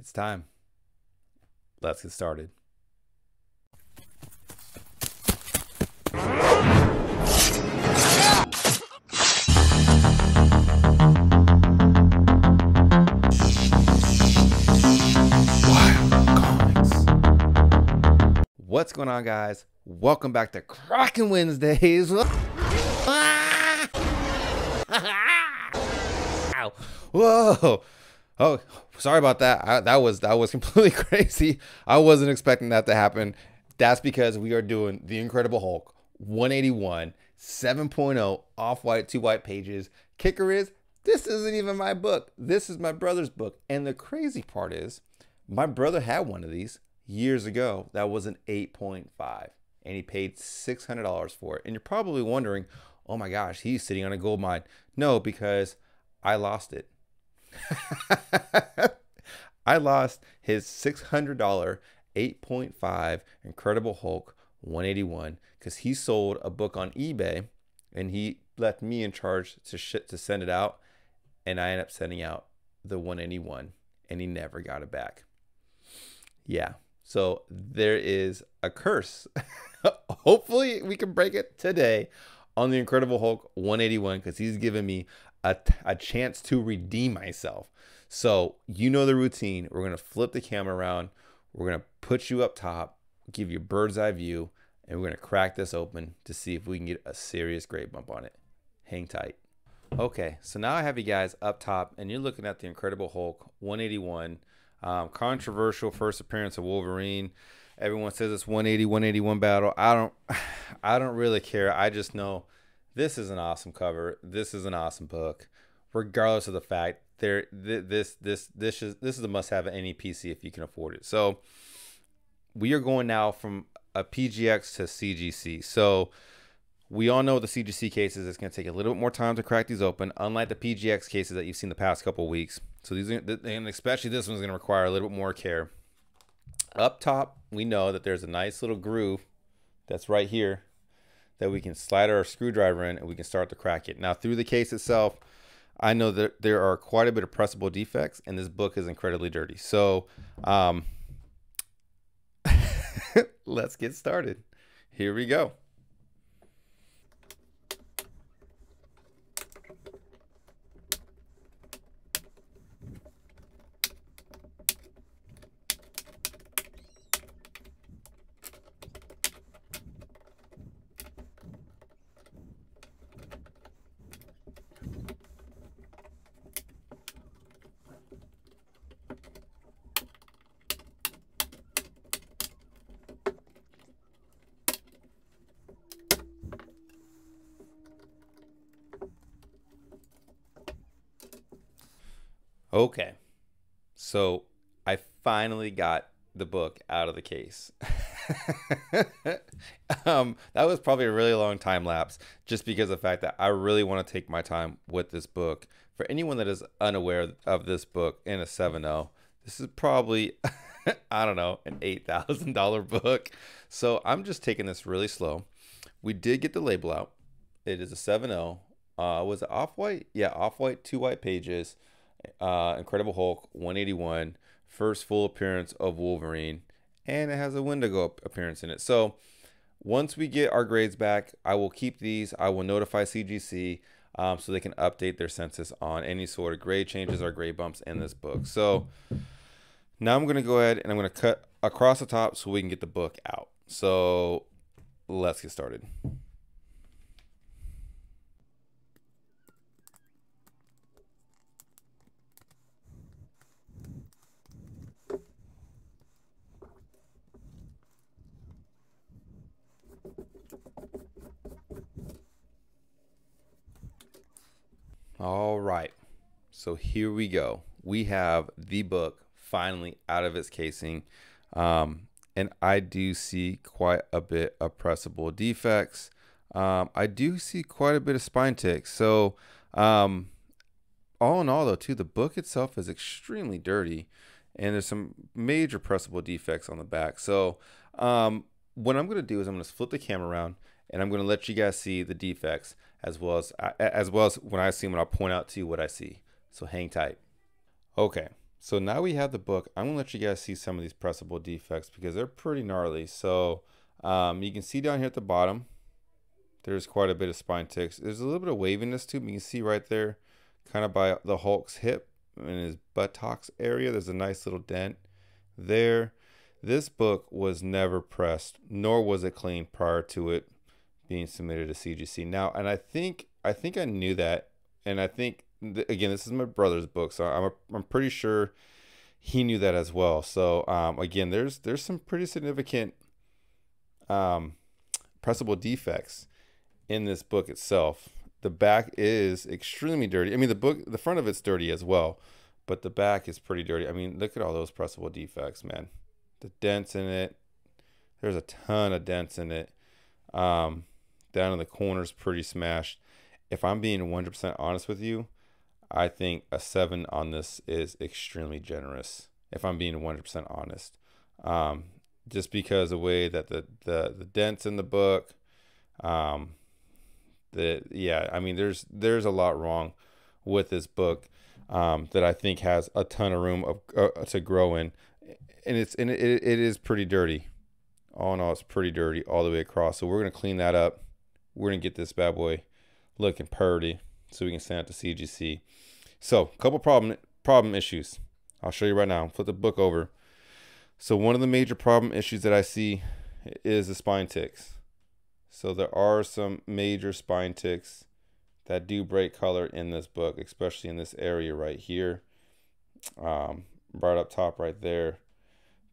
It's time. Let's get started. What's going on, guys? Welcome back to Cracking Wednesdays. Whoa. Oh, sorry about that. That was completely crazy. I wasn't expecting that to happen. That's because we are doing The Incredible Hulk 181 7.0 off-white 2 white pages. Kicker is, this isn't even my book. This is my brother's book. And the crazy part is, my brother had one of these years ago. That was an 8.5, and he paid $600 for it. And you're probably wondering, oh my gosh, he's sitting on a gold mine. No, because I lost it. I lost his $600 8.5 Incredible Hulk 181 because he sold a book on eBay and he left me in charge to send it out, and I ended up sending out the 181 and he never got it back. Yeah, so there is a curse. Hopefully we can break it today on the Incredible Hulk 181 because he's given me a chance to redeem myself. So you know the routine. We're going to flip the camera around. We're going to put you up top, give you a bird's eye view, and we're going to crack this open to see if we can get a serious grade bump on it. Hang tight. Okay, so now I have you guys up top, and you're looking at the Incredible Hulk 181. Controversial first appearance of Wolverine. Everyone says it's 181 battle. I don't really care. I just know this is an awesome cover. This is an awesome book, regardless of the fact this is a must-have at any PC if you can afford it. So we are going now from a PGX to CGC. So we all know the CGC cases, it's going to take a little bit more time to crack these open, unlike the PGX cases that you've seen the past couple of weeks. So these are, and especially this one's going to require a little bit more care. Up top, we know that there's a nice little groove that's right here that we can slide our screwdriver in and we can start to crack it. Now through the case itself, I know that there are quite a bit of pressable defects and this book is incredibly dirty. So let's get started. Here we go. Okay, so I finally got the book out of the case. That was probably a really long time lapse just because of the fact that I really want to take my time with this book. For anyone that is unaware of this book in a 7.0, this is probably, I don't know, an $8,000 book. So I'm just taking this really slow. We did get the label out. It is a 7.0. Was it off-white? Yeah, off-white 2 white pages. Incredible Hulk 181, first full appearance of Wolverine, and it has a Wendigo appearance in it. So once we get our grades back, I will keep these. I will notify CGC so they can update their census on any sort of grade changes or grade bumps in this book. So now I'm going to go ahead and I'm going to cut across the top so we can get the book out. So let's get started. All right, so here we go. We have the book finally out of its casing, and I do see quite a bit of pressable defects. I do see quite a bit of spine ticks. So all in all, though, too, the book itself is extremely dirty, and there's some major pressable defects on the back. So what I'm going to do is I'm going to flip the camera around, and I'm going to let you guys see the defects as well as when I see them, I'll point out to you what I see. So hang tight. Okay, So now we have the book. I'm gonna let you guys see some of these pressable defects because they're pretty gnarly. So you can see down here at the bottom, there's quite a bit of spine ticks. There's a little bit of waviness too. You can see right there, kind of by the Hulk's hip and his buttocks area, there's a nice little dent there. This book was never pressed, nor was it cleaned prior to it being submitted to CGC. Now, and I think I knew that, and I think again, this is my brother's book, so I'm pretty sure he knew that as well. So again, there's some pretty significant pressable defects in this book itself. The back is extremely dirty. I mean, the front of it's dirty as well, but the back is pretty dirty. I mean, look at all those pressable defects, man. The dents in it. There's a ton of dents in it. Down in the corners, pretty smashed. If I'm being 100% honest with you, I think a 7 on this is extremely generous. If I'm being 100% honest, just because the way that the dents in the book, yeah, I mean, there's a lot wrong with this book that I think has a ton of room to grow in, and it is pretty dirty. All in all, it's pretty dirty all the way across. So we're gonna clean that up. We're gonna get this bad boy looking purty so we can send it to CGC. So a couple problem issues. I'll show you right now. Flip the book over. So one of the major problem issues that I see is the spine ticks. So there are some major spine ticks that do break color in this book, especially in this area right here, right up top right there.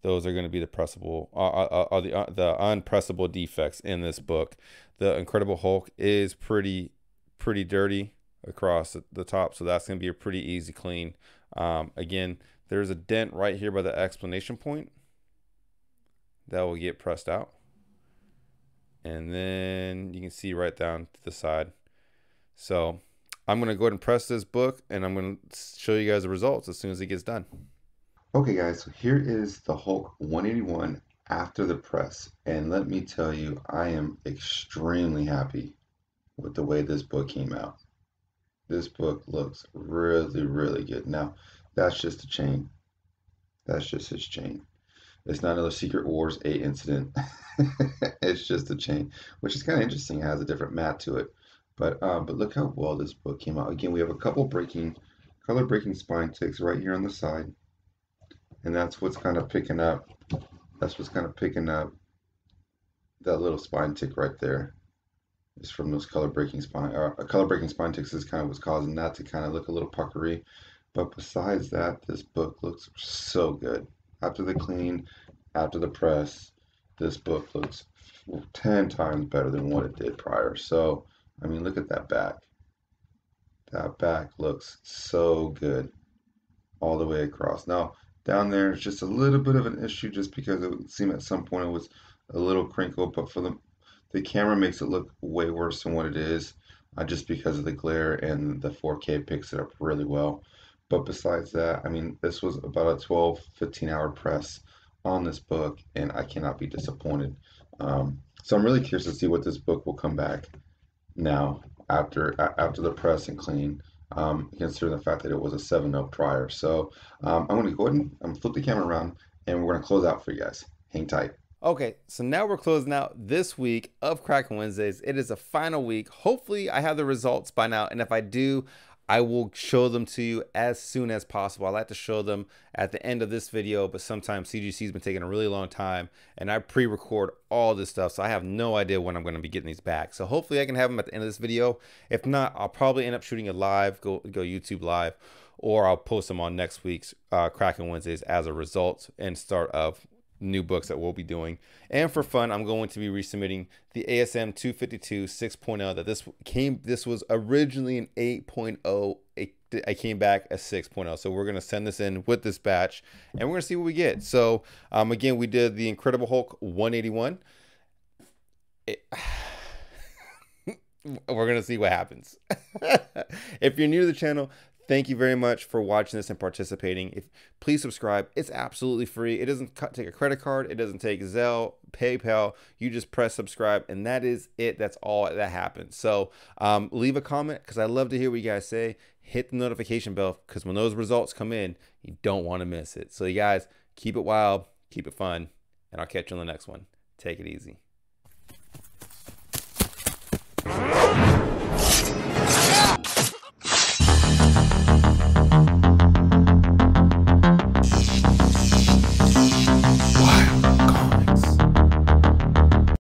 Those are going to be the pressable, the unpressable defects in this book. The Incredible Hulk is pretty dirty across the top, so that's going to be a pretty easy clean. Again, there's a dent right here by the explanation point that will get pressed out, and then you can see right down to the side. So I'm going to go ahead and press this book, and I'm going to show you guys the results as soon as it gets done. Okay guys, so here is the Hulk 181 after the press, and let me tell you, I am extremely happy with the way this book came out. This book looks really good. Now, that's just a chain. That's just his chain. It's not another Secret Wars 8 incident. It's just a chain, which is kind of interesting. It has a different mat to it. But look how well this book came out. Again, we have a couple color breaking spine ticks right here on the side. And that's what's kind of picking up. That's what's kind of picking up that little spine tick right there. It's from those color breaking spine ticks is kind of what's causing that to kind of look a little puckery. But besides that, this book looks so good. After the clean, after the press, this book looks 10 times better than what it did prior. So, I mean, look at that back. That back looks so good all the way across. Now, down there is just a little bit of an issue just because it seemed at some point it was a little crinkled, but for the camera makes it look way worse than what it is, just because of the glare, and the 4K picks it up really well. But besides that, I mean, this was about a 12-15 hour press on this book, and I cannot be disappointed. So I'm really curious to see what this book will come back now after the press and clean. Considering the fact that it was a 7-0 prior. So I'm going to go ahead and flip the camera around, and we're going to close out for you guys. Hang tight. Okay, so now we're closing out this week of Cracking Wednesdays. It is a final week. Hopefully I have the results by now, and if I do, I will show them to you as soon as possible. I like to show them at the end of this video, but sometimes CGC has been taking a really long time, and I pre-record all this stuff, so I have no idea when I'm going to be getting these back. So hopefully I can have them at the end of this video. If not, I'll probably end up shooting a live, go YouTube live, or I'll post them on next week's Cracking Wednesdays as a result and start of new books that we'll be doing. And for fun, I'm going to be resubmitting the ASM 252 6.0 that this was originally an 8.0. I came back a 6.0. So we're going to send this in with this batch, and we're going to see what we get. So again, we did the Incredible Hulk 181. We're going to see what happens. If you're new to the channel, Thank you very much for watching this and participating. Please subscribe. It's absolutely free. It doesn't take a credit card. It doesn't take Zelle, PayPal. You just press subscribe, and that is it. That's all that happens. So leave a comment, because I love to hear what you guys say. Hit the notification bell, because when those results come in, you don't want to miss it. So you guys, keep it wild, keep it fun, and I'll catch you on the next one. Take it easy.